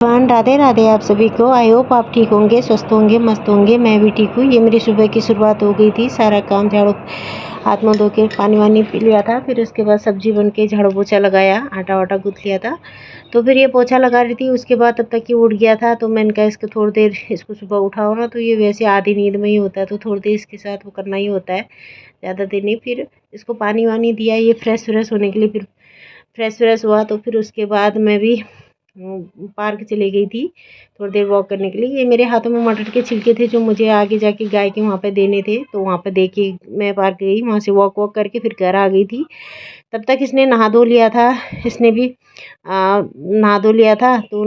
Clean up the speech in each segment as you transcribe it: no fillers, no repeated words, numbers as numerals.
राधे राधे आप सभी को। आई होप आप ठीक होंगे, स्वस्थ होंगे, मस्त होंगे। मैं भी ठीक हूँ। ये मेरी सुबह की शुरुआत हो गई थी। सारा काम झाड़ू हाथ मुँह धो के पानी वानी पी लिया था। फिर उसके बाद सब्जी बन के झाड़ू पोछा लगाया, आटा वाटा गूँथ लिया था। तो फिर ये पोछा लगा रही थी। उसके बाद तब तक ये उठ गया था, तो मैंने कहा इसको थोड़ी देर, इसको सुबह उठाओ ना, तो ये वैसे आधी नींद में ही होता है, तो थोड़ी देर इसके साथ वो करना ही होता है, ज़्यादा देर नहीं। फिर इसको पानी वानी दिया, ये फ्रेश व्रेश होने के लिए। फिर फ्रेश व्रेश हुआ तो फिर उसके बाद मैं भी पार्क चली गई थी थोड़ी देर वॉक करने के लिए। ये मेरे हाथों में मटर के छिलके थे जो मुझे आगे जाके गाय के वहाँ पे देने थे, तो वहाँ पे दे के मैं पार्क गई। वहाँ से वॉक करके फिर घर आ गई थी। तब तक इसने नहा धो लिया था। इसने भी नहा धो लिया था, तो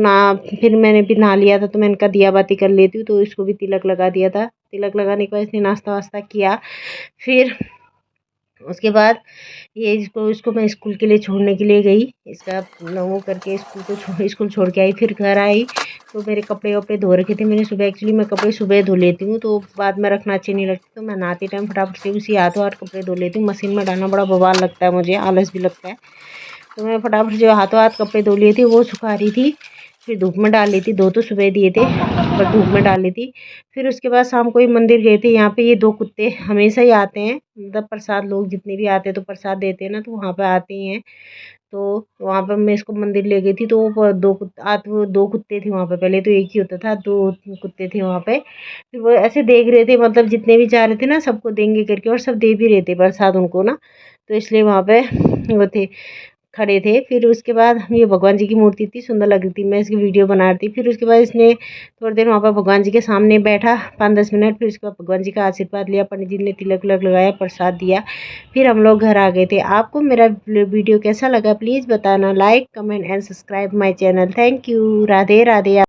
फिर मैंने भी नहा लिया था, तो मैंने कहा दिया बाती कर लेती हूँ, तो इसको भी तिलक लगा दिया था। तिलक लगाने के बाद इसने नाश्ता वास्ता किया। फिर उसके बाद ये इसको मैं स्कूल के लिए छोड़ने के लिए गई। इसका वो करके स्कूल छोड़ के आई। फिर घर आई तो मेरे कपड़े वपड़े धो रखे थे मैंने सुबह। एक्चुअली मैं कपड़े सुबह धो लेती हूँ, तो बाद में रखना अच्छी नहीं लगती, तो मैं नहाते टाइम फटाफट से उसी हाथों हाथ कपड़े धो लेती हूँ। मशीन में डालना बड़ा बवाल लगता है मुझे, आलस भी लगता है, तो मैं फटाफट जो हाथों हाथ कपड़े धो लिए थे वो सुखा रही थी। फिर धूप में डाल ली थी। धो तो सुबह दिए थे पर धूप में डाल ली थी। फिर उसके बाद शाम को ही मंदिर गए थे। यहाँ पे ये 2 कुत्ते हमेशा ही आते हैं, मतलब प्रसाद, लोग जितने भी आते हैं तो प्रसाद देते हैं ना, तो वहाँ पे आते ही हैं। तो वहाँ पर मैं इसको मंदिर ले गई थी, तो वो 2 कुत्ते थे वहाँ पे। पहले तो एक ही होता था, 2 कुत्ते थे वहाँ पे। फिर वो ऐसे देख रहे थे, मतलब जितने भी जा रहे थे ना सबको देंगे करके, और सब दे भी रहे थे प्रसाद उनको ना, तो इसलिए वहाँ पे वो थे, खड़े थे। फिर उसके बाद ये भगवान जी की मूर्ति इतनी सुंदर लग रही थी, मैं इसकी वीडियो बना रही थी। फिर उसके बाद इसने थोड़ी देर वहाँ पर भगवान जी के सामने बैठा, 5-10 मिनट। फिर उसके बाद भगवान जी का आशीर्वाद लिया, पंडित जी ने तिलक विलक लगाया, प्रसाद दिया। फिर हम लोग घर आ गए थे। आपको मेरा वीडियो कैसा लगा प्लीज़ बताना। Like comment and subscribe my channel. Thank you. Radhe Radhe.